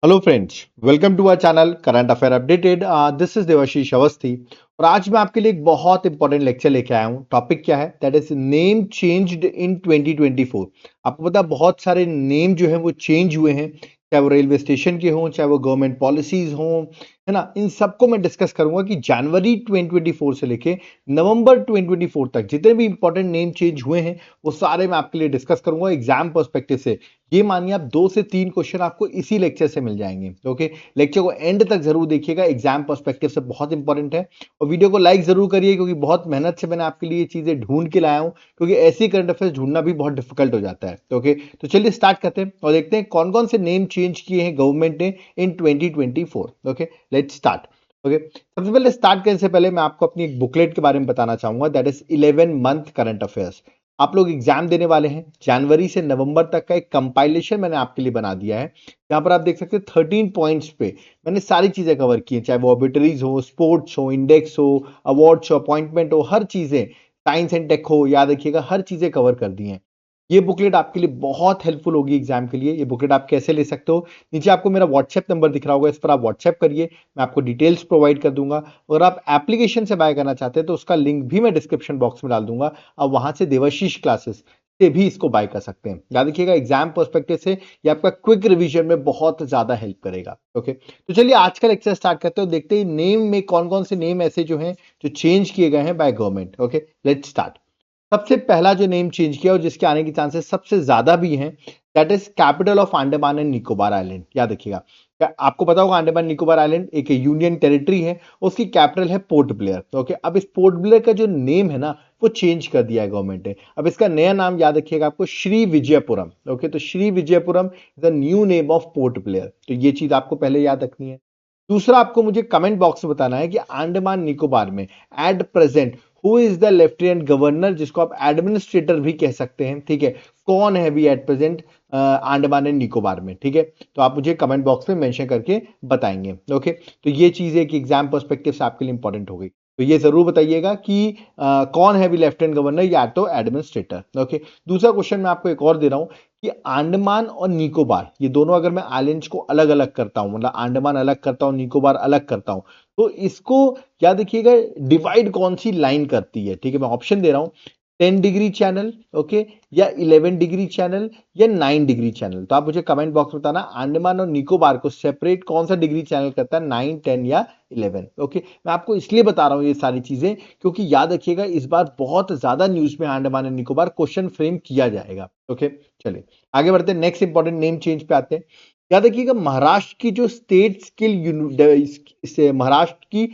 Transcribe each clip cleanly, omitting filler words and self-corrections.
Hello friends, welcome to our channel current affair updated. This is Devashish Awasthi और आज मैं आपके लिए एक बहुत इंपॉर्टेंट लेक्चर लेके आया हूँ। टॉपिक क्या है? That is name changed in 2024। आपको पता है बहुत सारे नेम जो है वो चेंज हुए हैं, चाहे वो रेलवे स्टेशन के हों, चाहे वो गवर्नमेंट पॉलिसीज हों, है ना। इन सबको मैं डिस्कस करूंगा कि जनवरी 2024 से लेके नवंबर 2024 तक जितने भी इंपॉर्टेंट नेम चेंज हुए हैं वो सारे मैं आपके लिए डिस्कस करूंगा एग्जाम पर्सपेक्टिव से। ये मानिए आप 2 से 3 क्वेश्चन आपको इसी लेक्चर से मिल जाएंगे। ओके, लेक्चर को एंड तक जरूर देखिएगा, एग्जाम पर्सपेक्टिव से बहुत इंपॉर्टेंट है। और वीडियो को लाइक जरूर करिए क्योंकि बहुत मेहनत से मैंने आपके लिए चीजें ढूंढ के लाया हूं, क्योंकि ऐसी करंट अफेयर्स ढूंढना भी बहुत डिफिकल्ट हो जाता है। ओके, तो चलिए स्टार्ट करते हैं और देखते हैं कौन कौन से नेम चेंज किए हैं गवर्नमेंट ने इन 2024। Okay, let's start. ओके, सबसे पहले स्टार्ट करने से पहले मैं आपको अपनी एक बुकलेट के बारे में बताना चाहूंगा, that is 11 month current affairs. आप लोग एग्जाम देने वाले हैं, जनवरी से नवंबर तक का एक कंपाइलेशन मैंने आपके लिए बना दिया है। यहाँ पर आप देख सकते हैं 13 पॉइंट्स पे मैंने सारी चीजें कवर की हैं, चाहे वो ऑबिटरीज हो, स्पोर्ट्स हो, इंडेक्स हो, अवार्ड्स हो, अपॉइंटमेंट हो, हर चीजें, साइंस एंड टेक हो, याद रखिएगा हर चीजें कवर कर दी हैं। ये बुकलेट आपके लिए बहुत हेल्पफुल होगी एग्जाम के लिए। ये बुकलेट आप कैसे ले सकते हो? नीचे आपको मेरा व्हाट्सएप नंबर दिख रहा होगा, इस पर आप व्हाट्सएप करिए, मैं आपको डिटेल्स प्रोवाइड कर दूंगा। अगर आप एप्लीकेशन से बाय करना चाहते हैं तो उसका लिंक भी मैं डिस्क्रिप्शन बॉक्स में डाल दूंगा। आप वहां से देवाशीष क्लासेस से भी इसको बाय कर सकते हैं। याद रखिएगा एग्जाम पर्सपेक्टिव से ये आपका क्विक रिवीजन में बहुत ज्यादा हेल्प करेगा। ओके, तो चलिए आज का लेक्चर स्टार्ट करते हैं और देखते हैं नेम में कौन कौन से नेम ऐसे जो हैं जो चेंज किए गए हैं by government. Okay, let's start. सबसे पहला जो नेम चेंज किया और जिसके आने के चांसेस सबसे ज्यादा भी हैं, that is capital of Andaman and Nicobar island. याद रखिएगा, आपको पता होगा अंडमान निकोबार आइलैंड एक यूनियन टेरिटरी है, उसकी कैपिटल है पोर्ट ब्लेयर। ओके, अब इस पोर्ट ब्लेयर का जो नेम है ना वो चेंज कर दिया है गवर्नमेंट ने। अब इसका नया नाम याद रखिएगा आपको, श्री विजयपुरम। ओके, तो Shri Vijayapuram is the new name of port Blair. तो ये चीज आपको पहले याद रखनी है। दूसरा, आपको मुझे कमेंट बॉक्स में बताना है कि अंडमान निकोबार में at present who is the lieutenant governor, जिसको आप एडमिनिस्ट्रेटर भी कह सकते हैं। ठीक है, कौन है अभी at present Andaman and Nicobar में? ठीक है, तो आप मुझे कमेंट बॉक्स में मेंशन करके बताएंगे। ओके, तो ये चीज है कि एग्जाम पर्सपेक्टिव से आपके लिए इंपॉर्टेंट हो गई। तो ये जरूर बताइएगा कि कौन है अभी लेफ्टिनेंट गवर्नर या तो एडमिनिस्ट्रेटर। ओके, दूसरा क्वेश्चन मैं आपको एक और दे रहा हूं कि अंडमान और निकोबार ये दोनों अगर मैं आइलैंड्स को अलग अलग करता हूं, मतलब अंडमान अलग करता हूं, निकोबार अलग करता हूं, तो इसको याद रखिएगा डिवाइड कौन सी लाइन करती है? ठीक है, मैं ऑप्शन दे रहा हूं, 10 डिग्री चैनल, ओके, या 11 डिग्री चैनल, या 9 डिग्री चैनल। तो आप मुझे कमेंट बॉक्स में बताना अंडमान और निकोबार को सेपरेट कौन सा डिग्री चैनल करता है, 9, 10 या 11। ओके, मैं आपको इसलिए बता रहा हूं ये सारी चीजें क्योंकि याद रखिएगा इस बार बहुत ज्यादा न्यूज में अंडमान और निकोबार क्वेश्चन फ्रेम किया जाएगा। ओके, चलिए आगे बढ़ते हैं, नेक्स्ट इंपॉर्टेंट नेम चेंज पे आते हैं। याद रखिएगा महाराष्ट्र की जो स्टेट स्किल महाराष्ट्र की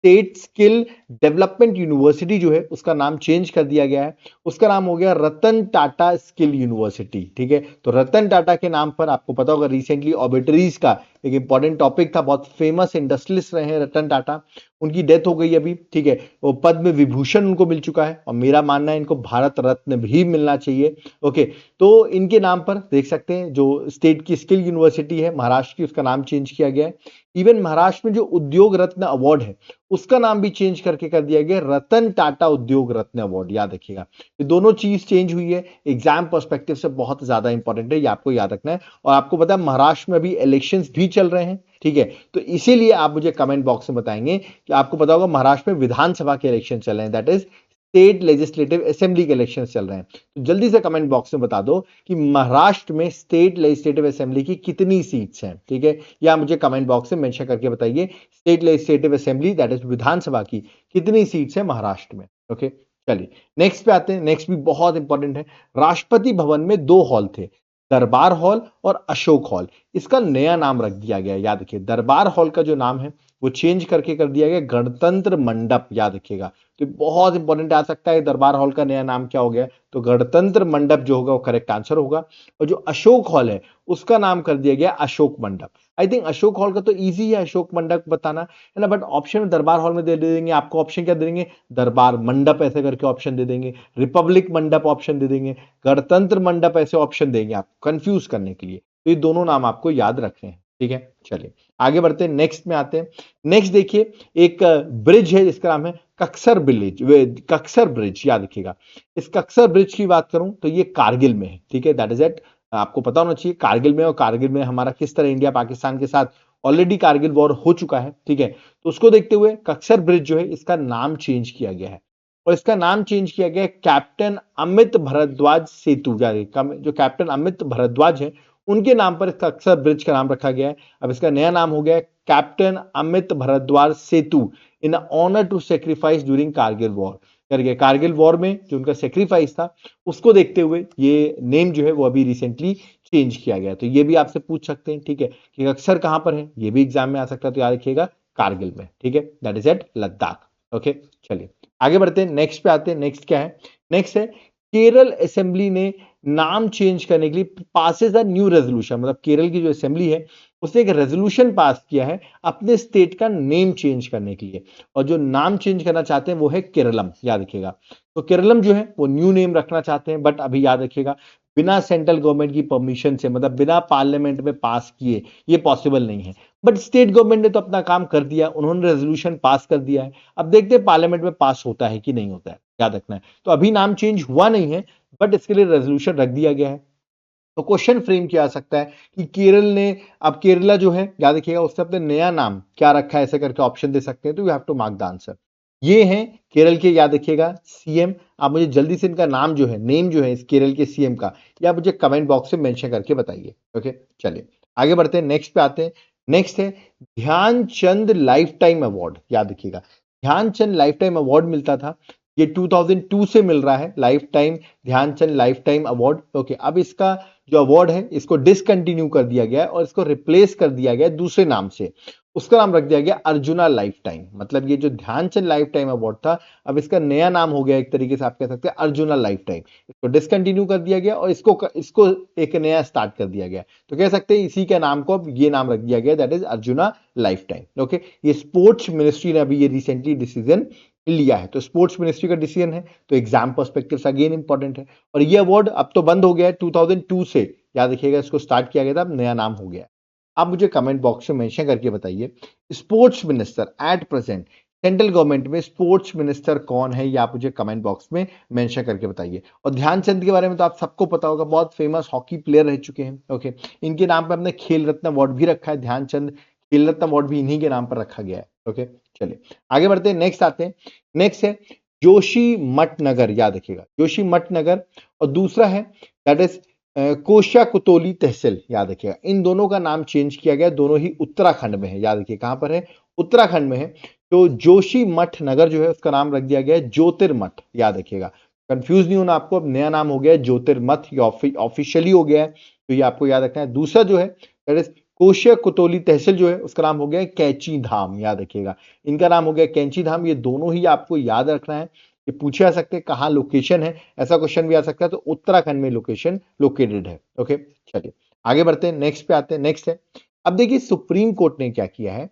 स्टेट स्किल डेवलपमेंट यूनिवर्सिटी जो है उसका नाम चेंज कर दिया गया है। उसका नाम हो गया रतन टाटा स्किल यूनिवर्सिटी। ठीक है, तो रतन टाटा के नाम पर आपको पता होगा रिसेंटली ऑबिटरीज का एक इंपॉर्टेंट टॉपिक था, बहुत फेमस इंडस्ट्रियलिस्ट रहे हैं रतन टाटा, उनकी डेथ हो गई अभी। ठीक है, वो पद्म विभूषण उनको मिल चुका है और मेरा मानना है इनको भारत रत्न भी मिलना चाहिए। ओके, तो इनके नाम पर देख सकते हैं जो स्टेट की स्किल यूनिवर्सिटी है महाराष्ट्र की, उसका नाम चेंज किया गया है। इवन महाराष्ट्र में जो उद्योग रत्न अवार्ड है उसका नाम भी चेंज करके कर दिया गया रतन टाटा उद्योग रत्न अवार्ड। याद रखिएगा ये दोनों चीज चेंज हुई है, एग्जाम पर्सपेक्टिव से बहुत ज्यादा इंपॉर्टेंट है, ये आपको याद रखना है। और आपको पता है महाराष्ट्र में अभी इलेक्शंस भी चल रहे हैं। ठीक है, तो इसीलिए आप मुझे कमेंट बॉक्स में बताएंगे कि आपको पता होगा महाराष्ट्र में विधानसभा के इलेक्शन चल रहे हैं, that is state legislative assembly के इलेक्शन चल रहे हैं। तो जल्दी से कमेंट बॉक्स में बता दो कि महाराष्ट्र में स्टेट लेजिस्लेटिव असेंबली की कितनी सीट्स हैं। ठीक है, या मुझे कमेंट बॉक्स में मेंशन करके बताइए state legislative assembly that is Vidhan Sabha की कितनी सीट्स है महाराष्ट्र में। ओके, चलिए नेक्स्ट पे आते हैं। नेक्स्ट भी बहुत इंपॉर्टेंट है। राष्ट्रपति भवन में 2 हॉल थे, दरबार हॉल और अशोक हॉल। इसका नया नाम रख दिया गया, याद रखिए दरबार हॉल का जो नाम है वो चेंज करके कर दिया गया गणतंत्र मंडप। याद रखिएगा, तो बहुत इंपॉर्टेंट आ सकता है दरबार हॉल का नया नाम क्या हो गया, तो गणतंत्र मंडप जो होगा वो करेक्ट आंसर होगा। और जो अशोक हॉल है उसका नाम कर दिया गया अशोक मंडप। आई थिंक अशोक हॉल का तो इजी है अशोक मंडप बताना, है ना, बट ऑप्शन में दरबार हॉल में दे देंगे आपको, ऑप्शन क्या दे देंगे, दरबार मंडप ऐसे करके ऑप्शन दे देंगे, रिपब्लिक मंडप ऑप्शन दे देंगे, गणतंत्र मंडप ऐसे ऑप्शन देंगे आपको कंफ्यूज करने के लिए। तो ये दोनों नाम आपको याद रखने हैं। ठीक है, चलिए आगे बढ़ते हैं, नेक्स्ट में आते हैं। नेक्स्ट देखिए एक ब्रिज है जिसका नाम है कक्सर ब्रिज, कक्सर ब्रिज। याद रखिएगा इस कक्सर ब्रिज की बात करूं तो ये कारगिल में है। ठीक है, दैट इज एट आपको पता होना चाहिए कारगिल में, और कारगिल में हमारा किस तरह इंडिया पाकिस्तान के साथ ऑलरेडी कारगिल वॉर हो चुका है, ठीक है। तो उसको देखते हुए कक्सर ब्रिज जो है इसका नाम चेंज किया गया है, और इसका नाम चेंज किया गया है कैप्टन अमित भारद्वाज सेतु, जो कैप्टन अमित भारद्वाज है उनके नाम पर इसका कक्सर ब्रिज का नाम रखा गया है। अब इसका नया नाम हो गया है captain Amit Bhardwaj Setu in honour to sacrifice during Kargil war करके। कारगिल वॉर में जो उनका सेक्रीफाइस था उसको देखते हुए ये नेम जो है वो अभी रिसेंटली चेंज किया गया। तो ये भी आपसे पूछ सकते हैं, ठीक है, कि अक्सर कहां पर है, ये भी एग्जाम में आ सकता है, तो याद रखिएगा कारगिल में, ठीक है, that is at Ladakh. Okay, चलिए आगे बढ़ते हैं, नेक्स्ट पे आते हैं। नेक्स्ट क्या है? नेक्स्ट है केरल असेंबली ने नाम चेंज करने के लिए पासेस अ न्यू रेजोल्यूशन, मतलब केरल की जो असेंबली है उसने एक रेजोल्यूशन पास किया है अपने स्टेट का नेम चेंज करने के लिए, और जो नाम चेंज करना चाहते हैं वो है केरलम, याद रखिएगा। तो केरलम जो है वो न्यू नेम रखना चाहते हैं, बट अभी याद रखिएगा बिना सेंट्रल गवर्नमेंट की परमिशन से, मतलब बिना पार्लियामेंट में पास किए ये पॉसिबल नहीं है। बट स्टेट गवर्नमेंट ने तो अपना काम कर दिया, उन्होंने रेजोल्यूशन पास कर दिया है, अब देखते हैं पार्लियामेंट में पास होता है कि नहीं होता है, याद रखना है। तो अभी नाम चेंज हुआ नहीं है, बट इसके लिए रेजोल्यूशन रख दिया गया है। तो क्वेश्चन फ्रेम किया जा सकता है कि केरल ने, अब केरला जो है याद रखिएगा उसने अपने नया नाम क्या रखा है, ऐसे करके ऑप्शन दे सकते हैं, तो you have to mark the answer. ये हैं केरल के, याद रखिएगा, सीएम। आप मुझे जल्दी से इनका नाम जो है, नेम जो है इस केरल के सीएम का, या मुझे कमेंट बॉक्स में मेंशन करके बताइए। ओके, चलिए आगे बढ़ते हैं, नेक्स्ट पे आते हैं। नेक्स्ट है ध्यानचंद लाइफ टाइम अवार्ड, याद रखिएगा ध्यानचंद लाइफ टाइम अवार्ड मिलता था, ये 2002 से मिल रहा है, lifetime Dhyanchand lifetime award. Okay, अब इसका जो अवार्ड है इसको डिसकंटिन्यू कर दिया गया है और इसको रिप्लेस कर दिया गया दूसरे नाम से, उसका नाम रख दिया गया अर्जुना लाइफ टाइम। मतलब ये जो ध्यानचंद लाइफ टाइम अवार्ड था, अब इसका नया नाम हो गया, एक तरीके से आप कह सकते हैं अर्जुना लाइफ टाइम। इसको डिसकंटिन्यू कर दिया गया और इसको एक नया स्टार्ट कर दिया गया, तो कह सकते हैं इसी के नाम को अब ये नाम रख दिया गया, that is arjuna life time. Okay, ये स्पोर्ट्स मिनिस्ट्री ने अभी ये रिसेंटली डिसीजन लिया है, तो स्पोर्ट्स मिनिस्ट्री का डिसीजन है, तो एग्जाम पर्सपेक्टिव से अगेन इंपॉर्टेंट है। और ये अवार्ड अब तो बंद हो गया है, 2002 से याद रखिएगा इसको स्टार्ट किया गया था, अब नया नाम हो गया है। आप मुझे कमेंट बॉक्स में मेंशन करके बताइए sports minister at present central government में स्पोर्ट्स मिनिस्टर कौन है, ये आप मुझे कमेंट बॉक्स में मेंशन करके बताइए। और ध्यानचंद के बारे में तो आप सबको पता होगा, बहुत फेमस हॉकी प्लेयर रह चुके हैं। ओके, इनके नाम पर हमने खेल रत्न अवार्ड भी रखा है, ध्यानचंद खेल रत्न अवार्ड भी इन्हीं के नाम पर रखा गया है। ओके, चलिए आगे बढ़ते हैं, नेक्स्ट आते हैं। नेक्स्ट है जोशी मठ नगर, याद रखिएगा जोशी मठ नगर, और दूसरा है दैट इज कोशा कुतोली तहसील, याद रखिएगा। इन दोनों का नाम चेंज किया गया, दोनों ही उत्तराखंड में है, याद रखिए कहां पर है, उत्तराखंड में है। तो जोशी मठ नगर जो है उसका नाम रख दिया गया है ज्योतिर्मठ, याद रखिएगा, कंफ्यूज नहीं होना आपको, अब नया नाम हो गया है ज्योतिर्मठ, ये ऑफिशियली हो गया है, तो ये आपको याद रखना है। दूसरा जो है दैट इज कोशा कुतोली तहसील जो है उसका नाम हो गया है कैंची धाम, याद रखिएगा, इनका नाम हो गया कैंची धाम। ये दोनों ही आपको याद रखना है, ये पूछे जा सकते हैं कहाँ लोकेशन है, ऐसा क्वेश्चन भी आ सकता है, तो उत्तराखंड में लोकेशन लोकेटेड है। ओके, चलिए आगे बढ़ते हैं, नेक्स्ट पे आते हैं। नेक्स्ट है, अब देखिए सुप्रीम कोर्ट ने क्या किया है,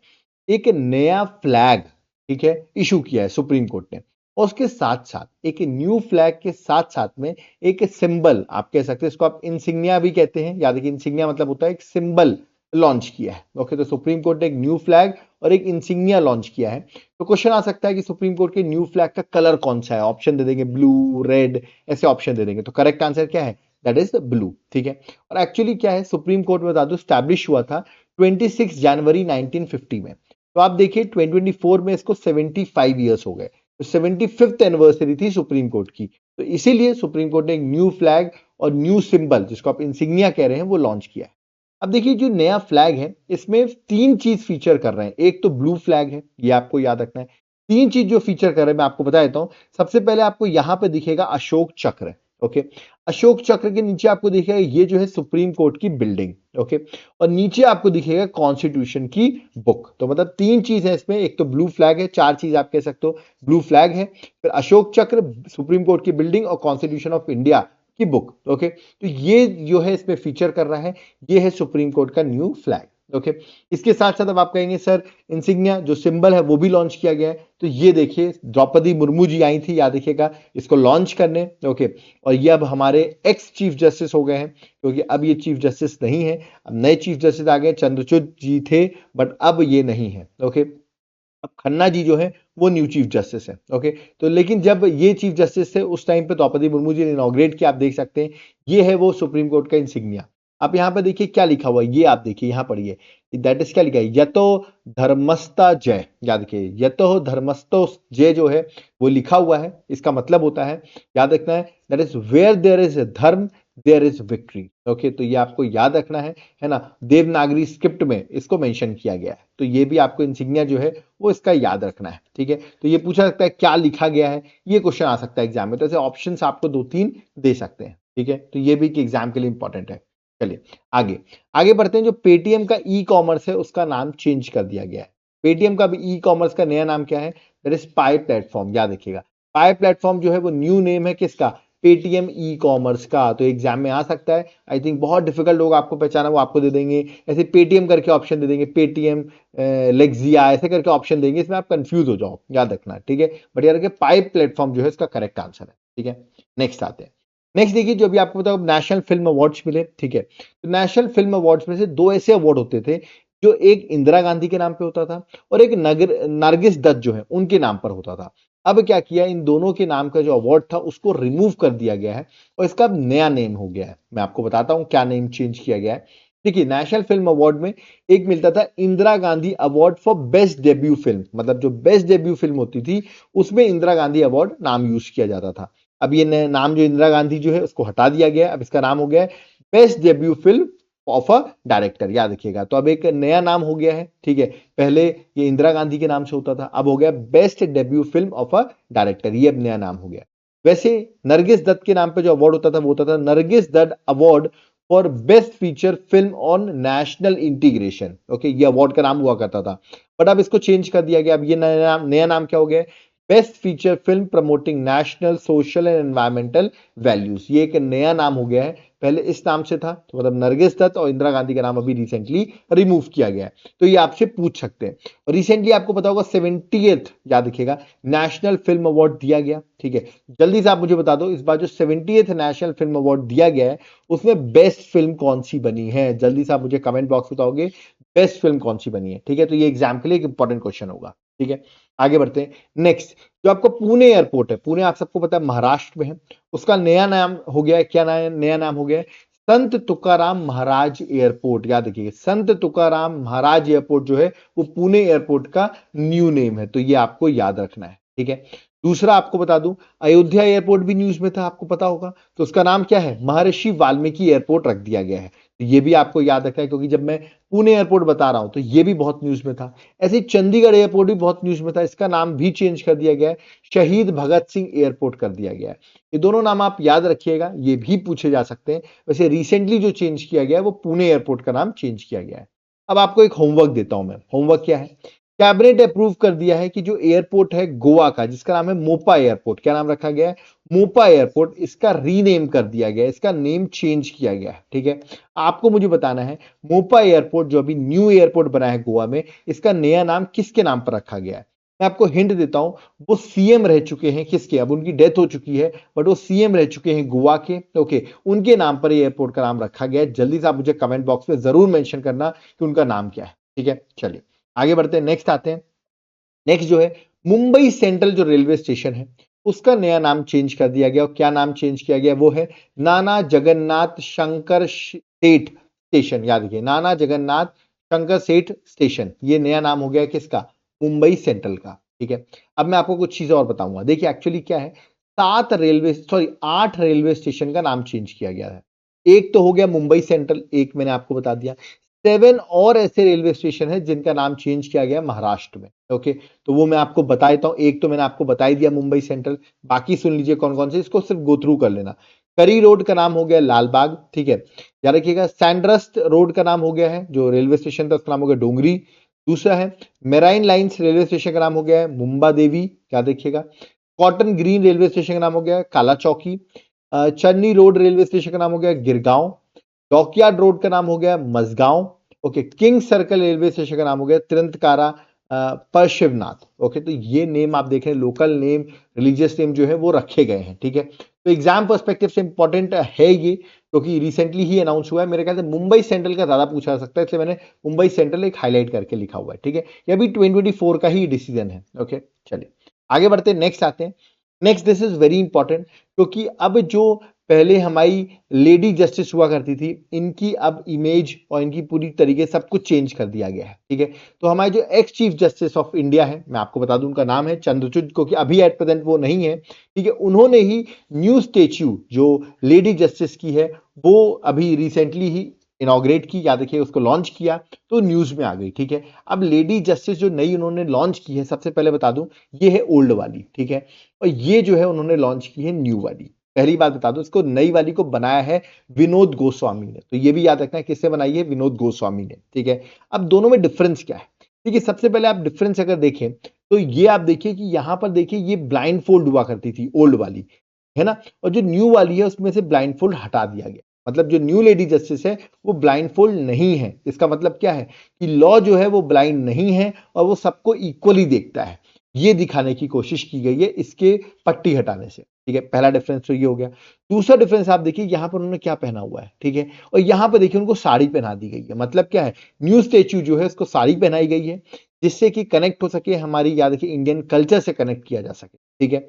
एक नया फ्लैग, ठीक है, इशू किया है सुप्रीम कोर्ट ने, और उसके साथ साथ एक न्यू फ्लैग के साथ साथ में एक सिंबल, आप कह सकते हैं इसको आप इंसिग्निया भी कहते हैं, याद रखिए इंसिग्निया मतलब होता है एक सिंबल, लॉन्च किया है। ओके, तो सुप्रीम कोर्ट ने एक न्यू फ्लैग और एक इंसिग्निया लॉन्च किया है। तो क्वेश्चन आ सकता है कि सुप्रीम कोर्ट के न्यू फ्लैग का कलर कौन सा है, ऑप्शन दे देंगे ब्लू, रेड, ऐसे ऑप्शन दे देंगे, तो करेक्ट आंसर क्या है, दैट इज ब्लू, ठीक है। और एक्चुअली क्या है, सुप्रीम कोर्ट में बता दो स्टैब्लिश हुआ था 26 जनवरी 1950 में, तो आप देखिए 2024 में इसको 75 ईयर्स हो गए, तो 75th एनिवर्सरी थी सुप्रीम कोर्ट की, तो इसीलिए सुप्रीम कोर्ट ने एक न्यू फ्लैग और न्यू सिंबल, जिसको आप इंसिग्निया कह रहे हैं, वो लॉन्च किया है। अब देखिए जो नया फ्लैग है इसमें तीन चीज फीचर कर रहे हैं, एक तो ब्लू फ्लैग है, ये आपको याद रखना है, तीन चीज जो फीचर कर रहे हैं मैं आपको बता देता हूं। सबसे पहले आपको यहां पे दिखेगा अशोक चक्र, ओके, अशोक चक्र के नीचे आपको दिखेगा ये जो है सुप्रीम कोर्ट की बिल्डिंग, ओके, और नीचे आपको दिखेगा कॉन्स्टिट्यूशन की बुक। तो मतलब तीन चीज है इसमें, एक तो ब्लू फ्लैग है, चार चीज आप कह सकते हो, ब्लू फ्लैग है, फिर अशोक चक्र, सुप्रीम कोर्ट की बिल्डिंग और कॉन्स्टिट्यूशन ऑफ इंडिया की बुक। ओके, तो ये जो है इसमें फीचर कर रहा है, ये है सुप्रीम कोर्ट का न्यू फ्लैग। ओके, इसके साथ साथ अब आप कहेंगे सर इंसिग्निया जो सिंबल है वो भी लॉन्च किया गया है, तो ये देखिए द्रौपदी मुर्मू जी आई थी, याद रखिएगा, इसको लॉन्च करने। ओके, और ये अब हमारे एक्स चीफ जस्टिस हो गए हैं, क्योंकि अब ये चीफ जस्टिस नहीं है, अब नए चीफ जस्टिस आ गए, चंद्रचूड़ जी थे बट अब ये नहीं है। ओके, अब खन्ना जी जो है वो न्यू चीफ जस्टिस है। ओके, तो लेकिन जब ये चीफ जस्टिस थे उस टाइम पे द्रौपदी मुर्मू जी ने इनॉग्रेट किया। आप देख सकते हैं ये है वो सुप्रीम कोर्ट का इंसिग्निया। आप यहाँ पे देखिए क्या लिखा हुआ है, ये आप देखिए यहाँ पढ़िए, दैट इज क्या लिखा है, यतो धर्मस्ता जय, याद रखिए यतो धर्मस्तो जय जो है वो लिखा हुआ है। इसका मतलब होता है, याद रखना है, that is where there is dharma there is victory. Okay, तो ये आपको याद रखना है ना। देवनागरी स्क्रिप्ट में इसको मेंशन किया गया है, तो ये भी आपको इंसिग्निया जो है वो इसका याद रखना है। ठीक है, तो ये पूछा सकता है क्या लिखा गया है, ये क्वेश्चन आ सकता है एग्जाम में। तो ऐसे ऑप्शंस आपको 2-3 दे सकते हैं। ठीक है, तो ये भी कि एग्जाम के लिए इंपॉर्टेंट है। चलिए आगे आगे बढ़ते हैं। जो पेटीएम का ई कॉमर्स है उसका नाम चेंज कर दिया गया है। पेटीएम का भी ई कॉमर्स का नया नाम क्या है, दैट इज पाई प्लेटफॉर्म। याद रखिएगा, पाई प्लेटफॉर्म जो है वो न्यू नेम है किसका, पेटीएम ई कॉमर्स का। तो एग्जाम में आ सकता है। आई थिंक बहुत डिफिकल्ट लोग आपको पहचाना, वो आपको दे देंगे ऐसे पेटीएम करके ऑप्शन दे देंगे, पेटीएम लेक्सिया ऐसे करके ऑप्शन देंगे, इसमें आप कंफ्यूज हो जाओ, याद रखना। ठीक है, बट याद रखिए पाई प्लेटफॉर्म जो है इसका करेक्ट आंसर है। ठीक है, नेक्स्ट आते हैं। नेक्स्ट देखिए, जो अभी आपको बताओ नेशनल फिल्म अवार्ड्स मिले। ठीक है, तो नेशनल फिल्म अवार्ड्स में से 2 ऐसे अवार्ड होते थे, जो एक इंदिरा गांधी के नाम पे होता था और एक नरगिस दत्त जो है उनके नाम पर होता था। अब क्या किया, इन दोनों के नाम का जो अवार्ड था उसको रिमूव कर दिया गया है और इसका अब नया नेम हो गया है। मैं आपको बताता हूं क्या नेम चेंज किया गया है। देखिए, नेशनल फिल्म अवार्ड में एक मिलता था Indira Gandhi award for best debut film, मतलब जो बेस्ट डेब्यू फिल्म होती थी उसमें इंदिरा गांधी अवार्ड नाम यूज किया जाता था। अब ये नाम जो इंदिरा गांधी जो है उसको हटा दिया गया है, अब इसका नाम हो गया है best debut film of a director. याद रखिएगा, तो अब एक नया नाम हो गया है। ठीक है, पहले ये इंदिरा गांधी के नाम से होता था, अब हो गया best debut film of a director, ये अब नया नाम हो गया। वैसे नरगिस दत्त के नाम पे जो अवार्ड होता था वो होता था Nargis Dutt award for best feature film on national integration. Okay, ये अवार्ड का नाम हुआ करता था, बट अब इसको चेंज कर दिया गया। अब ये नया नाम क्या हो गया, best feature film promoting national social and environmental values. ये एक नया नाम हो गया है, पहले इस नाम से था, तो मतलब नरगिस दत्त और इंदिरा गांधी का नाम अभी रिसेंटली रिमूव किया गया है। तो ये आपसे पूछ सकते हैं। और रिसेंटली आपको पता होगा 70th, याद रखिएगा, नेशनल फिल्म अवार्ड दिया गया। ठीक है, जल्दी से आप मुझे बता दो, इस बार जो 70th नेशनल फिल्म अवार्ड दिया गया है उसमें बेस्ट फिल्म कौन सी बनी है। जल्दी से आप मुझे कमेंट बॉक्स में बताओगे बेस्ट फिल्म कौन सी बनी है। ठीक है, तो ये एग्जाम के लिए एक इंपॉर्टेंट क्वेश्चन होगा। ठीक है, आगे बढ़ते हैं। नेक्स्ट, जो आपको पुणे एयरपोर्ट है, पुणे आप सबको पता है महाराष्ट्र में है, उसका नया नाम हो गया है, क्या नया नाम हो गया है, संत तुकाराम महाराज एयरपोर्ट। याद रखिए, संत तुकाराम महाराज एयरपोर्ट जो है वो पुणे एयरपोर्ट का न्यू नेम है, तो ये आपको याद रखना है। ठीक है, दूसरा आपको बता दूं, अयोध्या एयरपोर्ट भी न्यूज में था, आपको पता होगा, तो उसका नाम क्या है, महर्षि वाल्मीकि एयरपोर्ट रख दिया गया है। तो ये भी आपको याद रखना है, क्योंकि जब मैं पुणे एयरपोर्ट बता रहा हूं तो ये भी बहुत न्यूज में था। ऐसे ही चंडीगढ़ एयरपोर्ट भी बहुत न्यूज में था, इसका नाम भी चेंज कर दिया गया है, शहीद भगत सिंह एयरपोर्ट कर दिया गया है। ये दोनों नाम आप याद रखिएगा, ये भी पूछे जा सकते हैं। वैसे रिसेंटली जो चेंज किया गया है वो पुणे एयरपोर्ट का नाम चेंज किया गया है। अब आपको एक होमवर्क देता हूं मैं। होमवर्क क्या है, कैबिनेट अप्रूव कर दिया है कि जो एयरपोर्ट है गोवा का, जिसका नाम है मोपा एयरपोर्ट, क्या नाम रखा गया है, मोपा एयरपोर्ट, इसका रीनेम कर दिया गया है, इसका नेम चेंज किया गया है। ठीक है, आपको मुझे बताना है मोपा एयरपोर्ट जो अभी न्यू एयरपोर्ट बना है गोवा में, इसका नया नाम किसके नाम पर रखा गया है। मैं आपको हिंट देता हूं, वो सीएम रह चुके हैं किसके, अब उनकी डेथ हो चुकी है, बट वो सीएम रह चुके हैं गोवा के। ओके, उनके नाम पर एयरपोर्ट का नाम रखा गया है। जल्दी से आप मुझे कमेंट बॉक्स में जरूर मेंशन करना कि उनका नाम क्या है। ठीक है, चलिए आगे बढ़ते हैं, नेक्स्ट आते हैं। नेक्स्ट जो है मुंबई सेंट्रल जो रेलवे स्टेशन है उसका नया नाम चेंज कर दिया गया, और क्या नाम चेंज किया गया, वो है नाना जगन्नाथ शंकर सेठ स्टेशन। याद रखिए, नाना जगन्नाथ शंकर सेठ स्टेशन, ये नया नाम हो गया किसका, मुंबई सेंट्रल का। ठीक है, अब मैं आपको कुछ चीजें और बताऊंगा। देखिए एक्चुअली क्या है, 8 रेलवे स्टेशन का नाम चेंज किया गया है। एक तो हो गया मुंबई सेंट्रल, एक मैंने आपको बता दिया। 7 और ऐसे रेलवे स्टेशन है जिनका नाम चेंज किया गया महाराष्ट्र में। ओके, तो वो मैं आपको बता देता हूं। एक तो मैंने आपको बता ही दिया मुंबई सेंट्रल, बाकी सुन लीजिए कौन कौन से, इसको सिर्फ गो थ्रू कर लेना। करी रोड का नाम हो गया लालबाग। ठीक है, याद रखिएगा। सैंड्रस्ट रोड का नाम हो गया है, जो रेलवे स्टेशन था उसका नाम हो गया डोंगरी। दूसरा है मेराइन लाइन्स रेलवे स्टेशन का नाम हो गया है मुंबा देवी, याद रखिएगा। कॉटन ग्रीन रेलवे स्टेशन का नाम हो गया है काला चौकी। चन्नी रोड रेलवे स्टेशन का नाम हो गया गिरगांव। डॉकयार्ड रोड का नाम हो गया Mazgaon. Okay, king circle railway station का नाम हो गया तिरंतकारा परशिवनाथ। ओके, तो ये नेम आप देख रहे हैं, लोकल नेम, रिलीजियस नेम जो है वो रखे गए हैं। ठीक है, तो एग्जाम पर्सपेक्टिव से इंपॉर्टेंट है ये, क्योंकि रिसेंटली ही अनाउंस हुआ है। मेरे ख्याल से मुंबई सेंट्रल का ज्यादा पूछा जा सकता है, इसलिए मैंने मुंबई सेंट्रल एक हाईलाइट करके लिखा हुआ है। ठीक है, ये भी 2024 का ही डिसीजन है। ओके, चलिए आगे बढ़ते हैं, नेक्स्ट आते हैं। Next, this is very important, क्योंकि अब जो पहले हमारी लेडी जस्टिस हुआ करती थी, इनकी अब इमेज और इनकी पूरी तरीके सब कुछ चेंज कर दिया गया है। ठीक है, तो हमारे जो ex chief justice of India है, मैं आपको बता दूं उनका नाम है चंद्रचूड़, क्योंकि अभी एट प्रेजेंट वो नहीं है। ठीक है, उन्होंने ही न्यू स्टेच्यू जो लेडी जस्टिस की है, वो अभी रिसेंटली ही इनॉग्रेट की, याद रखिए उसको लॉन्च किया, तो न्यूज में आ गई। ठीक है, अब लेडी जस्टिस जो नई उन्होंने लॉन्च की है, सबसे पहले बता दूं ये है ओल्ड वाली। ठीक है, और ये जो है उन्होंने लॉन्च की है न्यू वाली। पहली बात बता दो, इसको नई वाली को बनाया है विनोद गोस्वामी ने, तो ये भी याद रखना है किससे बनाई है, विनोद गोस्वामी ने। ठीक है, अब दोनों में डिफरेंस क्या है? ठीक है, सबसे पहले आप डिफरेंस अगर देखें तो ये आप देखिए कि यहां पर देखिए ये ब्लाइंड फोल्ड हुआ करती थी ओल्ड वाली, है ना, और जो न्यू वाली है उसमें से ब्लाइंड फोल्ड हटा दिया गया। मतलब जो न्यू लेडी जस्टिस है वो ब्लाइंड फोल्ड नहीं है। इसका मतलब क्या है कि लॉ जो है वो ब्लाइंड नहीं है और वो सबको इक्वली देखता है, ये दिखाने की कोशिश की गई है इसके पट्टी हटाने से। ठीक है, पहला डिफरेंस तो ये हो गया। दूसरा डिफरेंस आप देखिए यहां पर उन्होंने क्या पहना हुआ है। ठीक है, और यहां पर देखिए उनको साड़ी पहना दी गई है। मतलब क्या है, न्यू स्टेच्यू जो है उसको साड़ी पहनाई गई है, जिससे कि कनेक्ट हो सके, हमारी याद रखिए इंडियन कल्चर से कनेक्ट किया जा सके। ठीक है,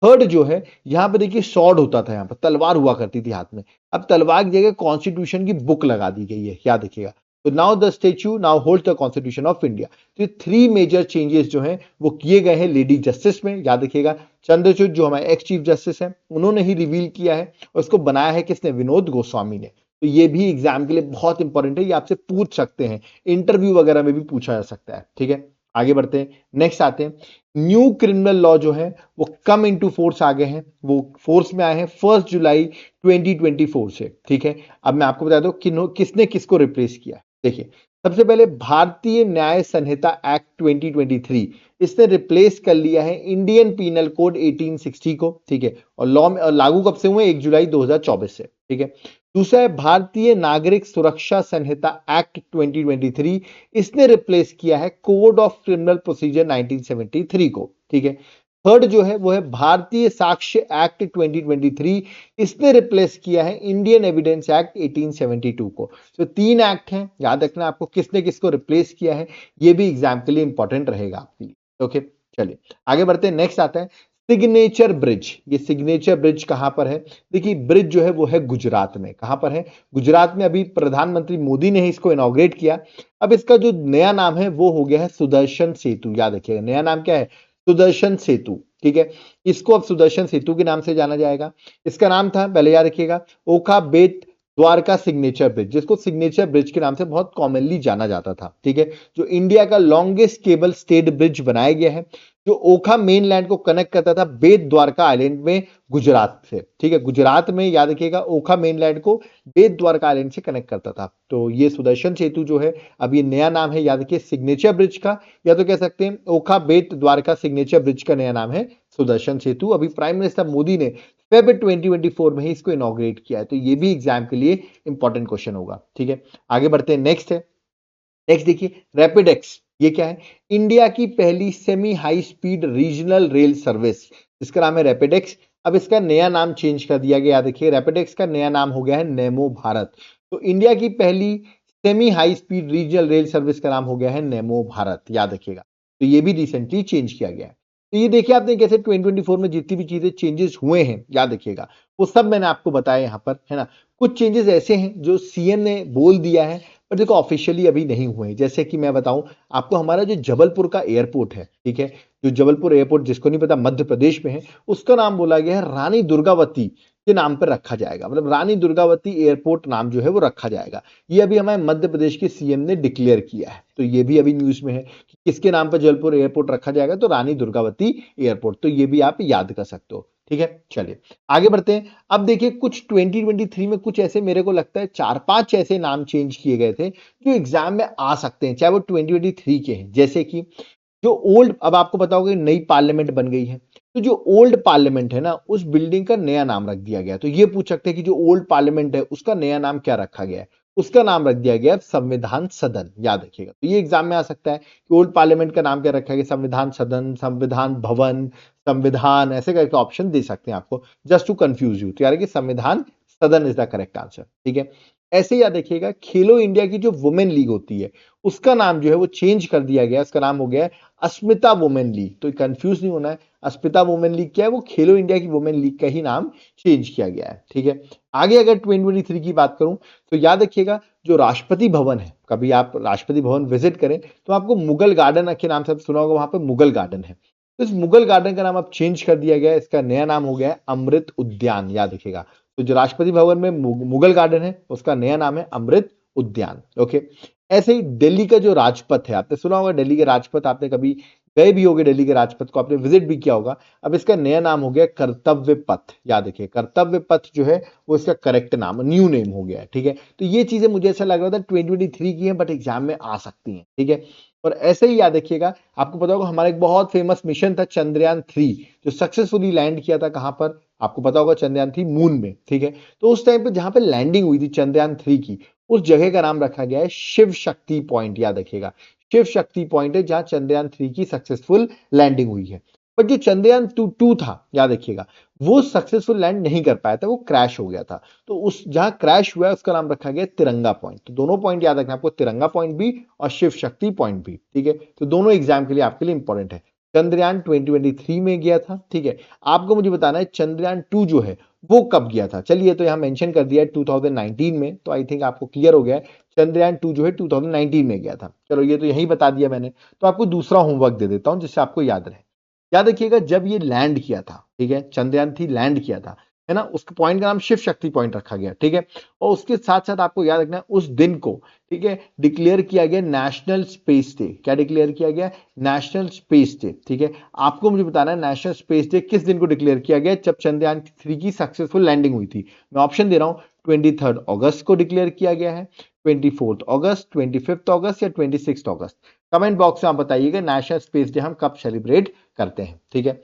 थर्ड जो है यहां पर देखिए सॉर्ड होता था, यहां पर तलवार हुआ करती थी हाथ में, अब तलवार की जगह कॉन्स्टिट्यूशन की बुक लगा दी गई है, याद रखिएगा। तो now the statue now hold the constitution of India. तो ये थ्री मेजर चेंजेस जो हैं वो किए गए हैं लेडी जस्टिस में, याद रखिएगा। चंद्रचूड़ जो हमारे एक्स चीफ जस्टिस हैं उन्होंने ही रिवील किया है, और इसको बनाया है किसने, विनोद गोस्वामी ने। तो ये भी एग्जाम के लिए बहुत इंपॉर्टेंट है, ये आपसे पूछ सकते हैं, इंटरव्यू वगैरह में भी पूछा जा सकता है। ठीक है, आगे बढ़ते हैं, नेक्स्ट आते हैं। न्यू क्रिमिनल लॉ जो है वो कम इनटू फोर्स आ गए हैं, वो फोर्स में आए हैं 1 जुलाई 2024 से। ठीक है, अब मैं आपको बता दूं किसने किसको रिप्लेस किया है। देखिए, सबसे पहले भारतीय न्याय संहिता एक्ट 2023, इसने रिप्लेस कर लिया है इंडियन पीनल कोड 1860 को। ठीक है, और लॉ में लागू कब से हुए, 1 जुलाई 2024 से। ठीक है, दूसरा है भारतीय नागरिक सुरक्षा संहिता एक्ट 2023, इसने रिप्लेस किया है कोड ऑफ क्रिमिनल प्रोसीजर 1973 को। ठीक है, थर्ड जो है वो है भारतीय साक्ष्य एक्ट 2023, इसने रिप्लेस किया है इंडियन एविडेंस एक्ट 1872 को। तो तीन एक्ट हैं, याद रखना आपको किसने किसको रिप्लेस किया है, ये भी एग्जाम के लिए इंपॉर्टेंट रहेगा आपके लिए। ओके, चलिए आगे बढ़ते हैं, नेक्स्ट आता है सिग्नेचर ब्रिज। ये सिग्नेचर ब्रिज कहां पर है? देखिए, ब्रिज जो है वो है गुजरात में। कहां पर है? गुजरात में। अभी प्रधानमंत्री मोदी ने इसको इनॉग्रेट किया। अब इसका जो नया नाम है वो हो गया है सुदर्शन सेतु, याद रखिएगा नया नाम क्या है, सुदर्शन सेतु। ठीक है, इसको अब सुदर्शन सेतु के नाम से जाना जाएगा। इसका नाम था, पहले याद रखिएगा, ओखा बेट द्वारका सिग्नेचर ब्रिज, जिसको सिग्नेचर ब्रिज के नाम से बहुत कॉमनली जाना जाता था। ठीक है, जो इंडिया का लॉन्गेस्ट केबल स्टेड ब्रिज बनाया गया है, जो ओखा मेनलैंड को कनेक्ट करता था बेट द्वारका आइलैंड में गुजरात से। ठीक है, गुजरात में, याद रखिएगा, ओखा मेनलैंड को बेट द्वारका आइलैंड से कनेक्ट करता था। तो ये सुदर्शन सेतु जो है, अब ये नया नाम है, याद रखिए, सिग्नेचर ब्रिज का, या तो कह सकते हैं ओखा बेट द्वारका सिग्नेचर ब्रिज का नया नाम है सुदर्शन सेतु। अभी प्राइम मिनिस्टर मोदी ने फेब 2024 में ही इसको इनॉग्रेट किया है। तो ये भी एग्जाम के लिए इंपॉर्टेंट क्वेश्चन होगा। ठीक है, आगे बढ़ते हैं, नेक्स्ट है, नेक्स्ट देखिए रैपिड एक्स। ये क्या है? इंडिया की पहली semi high speed regional rail service, इसका नाम है रैपिड एक्स। अब इसका नया नाम चेंज कर दिया गया, देखिए रैपिड एक्स का नया नाम हो गया है नेमो भारत। तो इंडिया की पहली semi high speed regional rail service का नाम हो गया है नेमो भारत, याद रखिएगा। तो ये भी रिसेंटली चेंज किया गया है। तो ये देखिए आपने कैसे 2024 में जितनी भी चीजें चेंजेस हुए हैं, याद रखिएगा, वो सब मैंने आपको बताया यहाँ पर, है ना। कुछ चेंजेस ऐसे हैं जो सीएम ने बोल दिया है, पर देखो ऑफिशियली अभी नहीं हुए हैं। जैसे कि मैं बताऊं आपको, हमारा जो जबलपुर का एयरपोर्ट है, ठीक है, जो जबलपुर एयरपोर्ट, जिसको नहीं पता, मध्य प्रदेश में है, उसका नाम बोला गया है रानी दुर्गावती के नाम पर रखा जाएगा। मतलब रानी दुर्गावती एयरपोर्ट नाम जो है वो रखा जाएगा। ये अभी हमारे मध्य प्रदेश के सीएम ने डिक्लेयर किया है। तो ये भी अभी न्यूज में है कि किसके नाम पर जबलपुर एयरपोर्ट रखा जाएगा, तो रानी दुर्गावती एयरपोर्ट। तो ये भी आप याद कर सकते हो। ठीक है, चलिए आगे बढ़ते हैं। अब देखिए कुछ 2023 में कुछ ऐसे, मेरे को लगता है 4-5 ऐसे नाम चेंज किए गए थे जो एग्जाम में आ सकते हैं, चाहे वो 2023 के हैं। जैसे कि जो ओल्ड, अब आपको पता होगा नई पार्लियामेंट बन गई है, तो जो ओल्ड पार्लियामेंट है ना, उस बिल्डिंग का नया नाम रख दिया गया। तो ये पूछ सकते हैं कि जो ओल्ड पार्लियामेंट है उसका नया नाम क्या रखा गया है? उसका नाम रख दिया गया संविधान सदन, याद रखिएगा। तो ये एग्जाम में आ सकता है कि ओल्ड पार्लियामेंट का नाम क्या रखा गया, संविधान सदन, संविधान भवन, संविधान, ऐसे करके ऑप्शन दे सकते हैं आपको, जस्ट टू कंफ्यूज यू। तो यार कि संविधान सदन इज द करेक्ट आंसर। ठीक है, ऐसे ही याद रखिएगा खेलो इंडिया की जो वुमेन लीग होती है उसका नाम जो है वो चेंज कर दिया गया, उसका नाम हो गया है अस्मिता वुमेन लीग। तो कंफ्यूज नहीं होना है, अस्मिता वुमेन लीग क्या है, वो खेलो इंडिया की वुमेन लीग का ही नाम चेंज किया गया है। ठीक है, आगे अगर 2023 की बात करूं तो याद रखिएगा जो राष्ट्रपति भवन है, कभी आप राष्ट्रपति भवन विजिट करें तो आपको मुगल गार्डन के नाम से सुना होगा, वहां पे मुगल गार्डन है। तो इस मुगल गार्डन का नाम अब चेंज कर दिया गया है, इसका नया नाम हो गया है अमृत उद्यान। याद रखिएगा, तो जो राष्ट्रपति भवन में मुगल गार्डन है उसका नया नाम है अमृत उद्यान। ओके, ऐसे ही दिल्ली का जो राजपथ है, आपने सुना होगा दिल्ली के राजपथ, आपने कभी गए भी होगे दिल्ली के राजपथ को, आपने विजिट भी किया होगा। अब इसका नया नाम हो गया कर्तव्य पथ। याद रखिए कर्तव्य पथ जो है वो इसका करेक्ट नाम, न्यू नेम हो गया है। ठीक है, तो ये चीजें मुझे ऐसा लग रहा था 2023 की है बट एग्जाम में आ सकती हैं। ठीक है, और ऐसे ही याद रखिएगा, आपको पता होगा हमारा एक बहुत फेमस मिशन था चंद्रयान 3, जो सक्सेसफुली लैंड किया था कहां पर, आपको पता होगा चंद्रयान 3 मून में। ठीक है, तो उस टाइम पे जहां पे लैंडिंग हुई थी चंद्रयान 3 की, उस जगह का नाम रखा गया है शिव शक्ति पॉइंट। याद रखिएगा शिव शक्ति पॉइंट है जहां चंद्रयान 3 की सक्सेसफुल लैंडिंग हुई है। बट जो चंद्रयान 2 था, याद रखिएगा वो सक्सेसफुल लैंड नहीं कर पाया था, वो क्रैश हो गया था। तो उस जहां क्रैश हुआ है उसका नाम रखा गया तिरंगा पॉइंट। तो दोनों पॉइंट याद रखना आपको, तिरंगा पॉइंट भी और शिव शक्ति पॉइंट भी। ठीक है, तो दोनों एग्जाम के लिए आपके लिए इंपॉर्टेंट है। चंद्रयान 2023 में गया था। ठीक है, आपको मुझे बताना है चंद्रयान 2 जो है वो कब गया था। चलिए, तो यहां मेंशन कर दिया है 2019 में, तो आई थिंक आपको क्लियर हो गया है चंद्रयान 2 जो है 2019 में गया था। चलो, ये तो यही बता दिया मैंने, तो आपको दूसरा होमवर्क दे देता हूं जिससे आपको याद रहे। याद रखिएगा जब ये लैंड किया था, ठीक है, चंद्रयान 3 लैंड किया था, है ना, उसके पॉइंट का नाम शिव शक्ति पॉइंट रखा गया। ठीक है, और उसके साथ साथ आपको याद रखना है उस दिन को, ठीक है, डिक्लेयर किया गया नेशनल स्पेस डे। क्या डिक्लेयर किया गया? National space day. ठीक है, आपको मुझे बताना है नेशनल स्पेस डे किस दिन को डिक्लेयर किया गया, जब चंद्रयान 3 की सक्सेसफुल लैंडिंग हुई थी। मैं ऑप्शन दे रहा हूं, 23 अगस्त को डिक्लेयर किया गया है, 24 अगस्त, 25 अगस्त या 26 अगस्त। कमेंट बॉक्स में आप बताइएगा नेशनल स्पेस डे हम कब सेलिब्रेट करते हैं। ठीक है,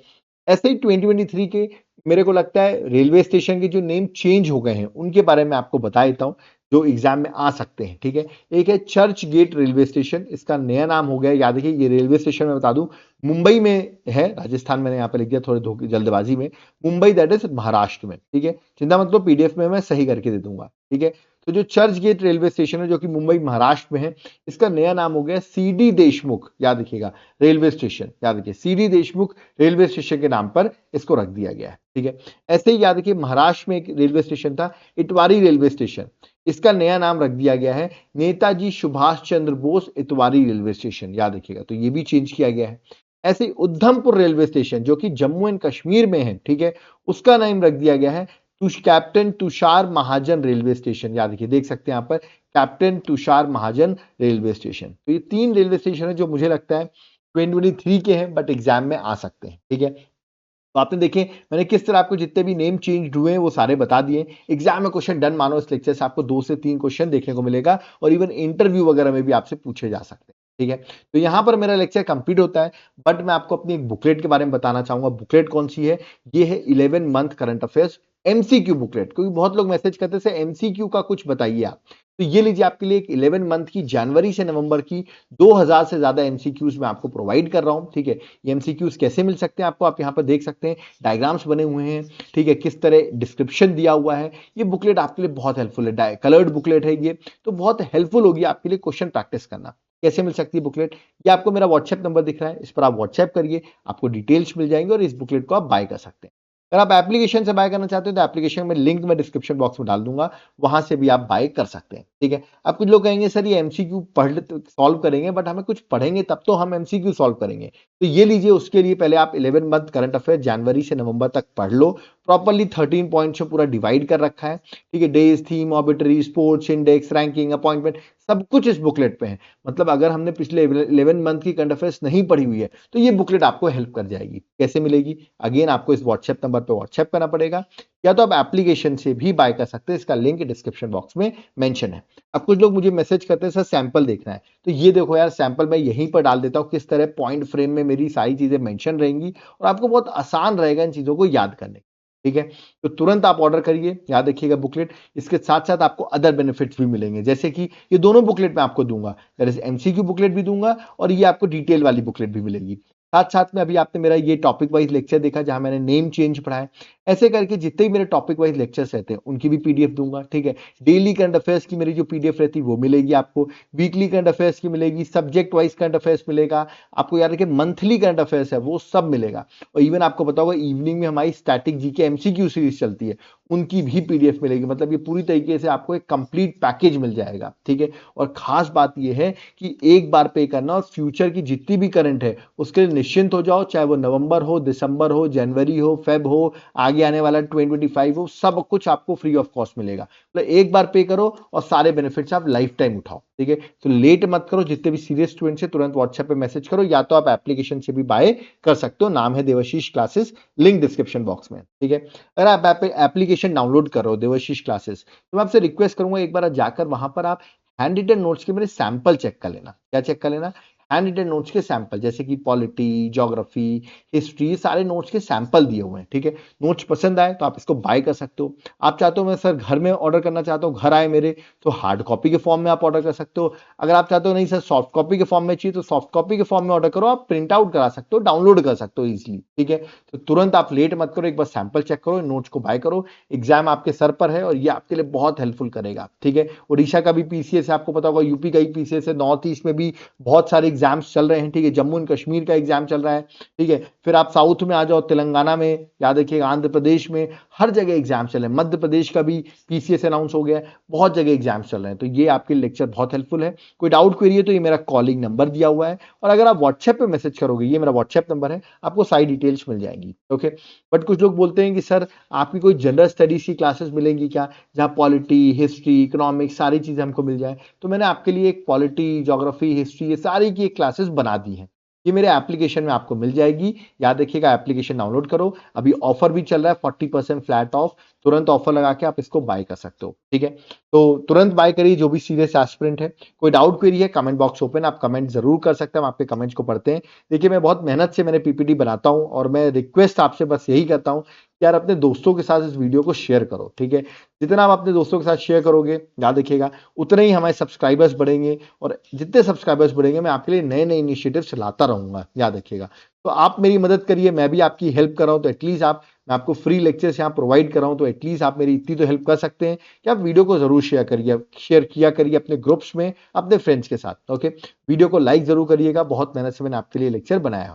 ऐसे ही 2023 के मेरे को लगता है रेलवे स्टेशन के जो नेम चेंज हो गए हैं उनके बारे में आपको बता देता हूं, जो एग्जाम में आ सकते हैं। ठीक है, एक है चर्च गेट रेलवे स्टेशन, इसका नया नाम हो गया, याद रखिए ये रेलवे स्टेशन मैं बता दूं मुंबई में है, राजस्थान मैंने यहाँ पे लिख दिया थोड़े जल्दबाजी में, मुंबई दैट इज महाराष्ट्र में। ठीक है, चिंता मतलब पीडीएफ में मैं सही करके दे दूंगा। ठीक है, तो जो चर्च गेट रेलवे स्टेशन है जो कि मुंबई महाराष्ट्र में है, इसका नया नाम हो गया सीडी देशमुख। याद रखिएगा रेलवे स्टेशन, याद रखिए सीडी देशमुख रेलवे स्टेशन के नाम पर इसको रख दिया गया है। ठीक है, ऐसे ही याद रखिए महाराष्ट्र में एक रेलवे स्टेशन था इटवारी रेलवे स्टेशन, इसका नया नाम रख दिया गया है नेताजी सुभाष चंद्र बोस इतवारी रेलवे स्टेशन। याद रखिएगा, तो ये भी चेंज किया गया है। ऐसे ही उधमपुर रेलवे स्टेशन जो कि जम्मू एंड कश्मीर में है, ठीक है, उसका नाम रख दिया गया है कैप्टन तुषार महाजन रेलवे स्टेशन। याद रखिए, देख सकते हैं यहाँ पर कैप्टन तुषार महाजन रेलवे स्टेशन। तो ये 3 रेलवे स्टेशन है जो मुझे लगता है 2023 के हैं बट एग्जाम में आ सकते हैं। ठीक है, तो आपने देखे मैंने किस तरह आपको जितने भी नेम चेंज हुए हैं वो सारे बता दिए। एग्जाम में क्वेश्चन डन मानो, इस लेक्चर से आपको 2 से 3 क्वेश्चन देखने को मिलेगा और इवन इंटरव्यू वगैरह में भी आपसे पूछे जा सकते हैं। ठीक है, तो यहां पर मेरा लेक्चर कंप्लीट होता है, बट मैं आपको अपनी एक बुकलेट के बारे में बताना चाहूंगा। बुकलेट कौन सी है? ये है 11 month current affairs MCQ booklet, क्योंकि बहुत लोग मैसेज करते हैं एमसीक्यू का कुछ बताइए आप। तो ये लीजिए आपके लिए एक 11 मंथ की जनवरी से नवंबर की 2000 से ज्यादा एमसीक्यूज मैं आपको प्रोवाइड कर रहा हूं। ठीक है, ये एमसीक्यूज कैसे मिल सकते हैं आपको, आप यहां पर देख सकते हैं डायग्राम्स बने हुए हैं। ठीक है, किस तरह डिस्क्रिप्शन दिया हुआ है। ये बुकलेट आपके लिए बहुत हेल्पफुल है, कलर्ड बुकलेट है ये, तो बहुत हेल्पफुल होगी आपके लिए क्वेश्चन प्रैक्टिस करना। कैसे मिल सकती है बुकलेट? ये आपको मेरा व्हाट्सएप नंबर दिख रहा है, इस पर आप व्हाट्सएप करिए, आपको डिटेल्स मिल जाएंगे और इस बुकलेट को आप बाय कर सकते हैं। अगर आप एप्लीकेशन से बाय करना चाहते हो तो एप्लीकेशन में लिंक मैं डिस्क्रिप्शन बॉक्स में डाल दूंगा, वहां से भी आप बाय कर सकते हैं। ठीक है, अब कुछ लोग कहेंगे सर ये एमसीक्यू पढ़ सॉल्व करेंगे, बट हमें कुछ पढ़ेंगे तब तो हम एमसीक्यू सॉल्व करेंगे। तो ये लीजिए, उसके लिए पहले आप 11 मंथ करंट अफेयर जनवरी से नवंबर तक पढ़ लो प्रॉपरली। 13 पॉइंट्स में पूरा डिवाइड कर रखा है। ठीक है, days, theme, arbitrary, sports, index, ranking, appointment, सब कुछ इस बुकलेट पे है। मतलब अगर हमने पिछले 11 मंथ की करंट अफेयर्स नहीं पढ़ी हुई है तो ये बुकलेट आपको हेल्प कर जाएगी। कैसे मिलेगी? अगेन आपको इस व्हाट्सएप नंबर पे व्हाट्सएप करना पड़ेगा, या तो आप एप्लीकेशन से भी बाय कर सकते हैं, इसका लिंक डिस्क्रिप्शन बॉक्स में मेंशन है। अब कुछ लोग मुझे मैसेज करते हैं सर सैंपल देखना है, तो ये देखो यार सैंपल मैं यहीं पर डाल देता हूं, किस तरह पॉइंट फ्रेम में मेरी सारी चीजें मेंशन रहेंगी और आपको बहुत आसान रहेगा इन चीजों को याद करने। ठीक है, तो तुरंत आप ऑर्डर करिए, याद रखिएगा बुकलेट। इसके साथ साथ आपको अदर बेनिफिट्स भी मिलेंगे, जैसे कि ये दोनों बुकलेट मैं आपको दूंगा, जैसे एमसीक्यू बुकलेट भी दूंगा और ये आपको डिटेल वाली बुकलेट भी मिलेगी। साथ साथ में अभी आपने मेरा ये टॉपिक वाइज लेक्चर देखा जहां मैंने नेम चेंज पढ़ा है। ऐसे करके जितने भी मेरे टॉपिक वाइज लेक्चर्स रहते हैं उनकी भी पीडीएफ दूंगा, ठीक है। डेली करंट अफेयर्स की मेरी जो पीडीएफ रहती है वो मिलेगी आपको, वीकली करंट अफेयर्स की मिलेगी, सब्जेक्ट वाइज करंट अफेयर्स मिलेगा आपको, याद रखिए मंथली करंट अफेयर्स है वो सब मिलेगा। और इवन आपको पता होगा इवनिंग में हमारी स्टैटिक जीके एमसीक्यू सीरीज चलती है, उनकी भी पीडीएफ मिलेगी। मतलब ये पूरी तरीके से आपको एक कंप्लीट पैकेज मिल जाएगा, ठीक है। और खास बात ये है कि एक बार पे करना और फ्यूचर की जितनी भी करंट है उसके लिए निश्चिंत हो जाओ, चाहे वो नवंबर हो, दिसंबर हो, जनवरी हो, फेब हो, आगे आने वाला 2025 हो, सब कुछ आपको फ्री ऑफ कॉस्ट मिलेगा। मतलब एक बार पे करो और सारे बेनिफिट्स आप लाइफ टाइम उठाओ, ठीक है। तो लेट मत करो, जितने भी सीरियस स्टूडेंट्स है तुरंत व्हाट्सएप पे मैसेज करो, या तो आप एप्लीकेशन से भी बाय कर सकते हो, नाम है Devashish classes, link description box में, ठीक है। अगर आप एप्लीकेशन डाउनलोड कर रहे हो देवाशीष क्लासेस, तो मैं आपसे रिक्वेस्ट करूंगा एक बार जाकर वहां पर आप हैंड रिटन नोट्स के मेरे सैंपल चेक कर लेना। क्या चेक कर लेना? हैंड रिटन नोट्स के सैंपल, जैसे कि पॉलिटी, ज्योग्राफी, हिस्ट्री, सारे नोट्स के सैंपल दिए हुए हैं, ठीक है। नोट्स पसंद आए तो आप इसको बाय कर सकते हो। आप चाहते हो मैं सर घर में ऑर्डर करना चाहता हूँ, घर आए मेरे, तो हार्ड कॉपी के फॉर्म में आप ऑर्डर कर सकते हो। अगर आप चाहते हो नहीं सर सॉफ्ट कॉपी के फॉर्म में चाहिए, तो सॉफ्ट कॉपी के फॉर्म में ऑर्डर करो, आप प्रिंट आउट करा सकते हो, डाउनलोड कर सकते हो इजिली, ठीक है। तो तुरंत आप लेट मत करो, एक बार सैंपल चेक करो, नोट्स को बाय करो। एग्जाम आपके सर पर है और ये आपके लिए बहुत हेल्पफुल करेगा, ठीक है। उड़ीसा का भी पीसीएस है, आपको पता होगा, यूपी का ही पीसीएस है, नॉर्थ ईस्ट में भी बहुत सारे एग्जाम्स चल रहे हैं, ठीक है। जम्मू एंड कश्मीर का एग्जाम चल रहा है, ठीक है। फिर आप साउथ में आ जाओ, तेलंगाना में, याद रखिएगा, आंध्र प्रदेश में, हर जगह एग्जाम चल रहे हैं। मध्य प्रदेश का भी पीसीएस अनाउंस हो गया है, बहुत जगह एग्जाम चल रहे हैं। तो ये आपके लेक्चर बहुत हेल्पफुल है। कोई डाउट क्वेरी है तो ये मेरा कॉलिंग नंबर दिया हुआ है, और अगर आप व्हाट्सएप पे मैसेज करोगे, ये मेरा व्हाट्सएप नंबर है, आपको सारी डिटेल्स मिल जाएंगी, ओके। बट कुछ लोग बोलते हैं कि सर आपकी कोई जनरल स्टडीज की क्लासेस मिलेंगी क्या, जहाँ पॉलिटी, हिस्ट्री, इकोनॉमिक्स सारी चीजें हमको मिल जाए? तो मैंने आपके लिए एक पॉलिटी, ज्योग्राफी, हिस्ट्री, ये सारी की एक क्लासेस बना दी है, ये मेरे एप्लीकेशन में आपको मिल जाएगी। याद रखिएगा एप्लीकेशन डाउनलोड करो, अभी ऑफर भी चल रहा है 40% फ्लैट ऑफ, तुरंत ऑफर लगा के आप इसको बाय कर सकते हो, ठीक है। तो तुरंत बाय करिए जो भी सीरियस एस्पिरेंट है। कोई डाउट क्वेरी है, कमेंट बॉक्स ओपन, आप कमेंट जरूर कर सकते हैं, हम आपके कमेंट्स को पढ़ते हैं। देखिए मैं बहुत मेहनत से मैंने पीपीटी बनाता हूं, और मैं रिक्वेस्ट आपसे बस यही करता हूं कि यार अपने दोस्तों के साथ इस वीडियो को शेयर करो, ठीक है। जितना आप अपने दोस्तों के साथ शेयर करोगे, याद रखिएगा, उतने ही हमारे सब्सक्राइबर्स बढ़ेंगे, और जितने सब्सक्राइबर्स बढ़ेंगे मैं आपके लिए नए नए इनिशिएटिव्स लाता रहूंगा, याद रखिएगा। तो आप मेरी मदद करिए, मैं भी आपकी हेल्प कर रहा हूं, तो एटलीस्ट मैं आपको फ्री लेक्चर्स यहाँ प्रोवाइड कर रहा हूं, तो एटलीस्ट आप मेरी इतनी तो हेल्प कर सकते हैं कि आप वीडियो को जरूर शेयर किया करिए अपने ग्रुप्स में, अपने फ्रेंड्स के साथ, ओके। वीडियो को लाइक जरूर करिएगा, बहुत मेहनत से मैंने आपके लिए लेक्चर बनाया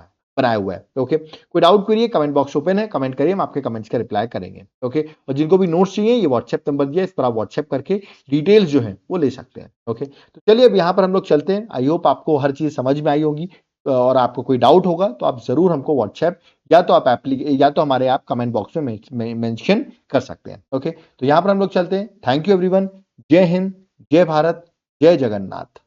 हुआ है, ओके। कोई डाउट करिए, कमेंट बॉक्स ओपन है, कमेंट करिए, हम आपके कमेंट्स का रिप्लाई करेंगे, ओके। और जिनको भी नोट्स चाहिए, ये व्हाट्सएप नंबर दिया है, इस पर आप व्हाट्सएप करके डिटेल्स जो है वो ले सकते हैं, ओके। तो चलिए अब यहाँ पर हम लोग चलते हैं। आई होप आपको हर चीज समझ में आई होगी, और आपको कोई डाउट होगा तो आप जरूर हमको व्हाट्सएप या तो हमारे आप कमेंट बॉक्स में मेंशन कर सकते हैं, ओके। तो यहाँ पर हम लोग चलते हैं। थैंक यू एवरीवन, जय हिंद, जय भारत, जय जगन्नाथ।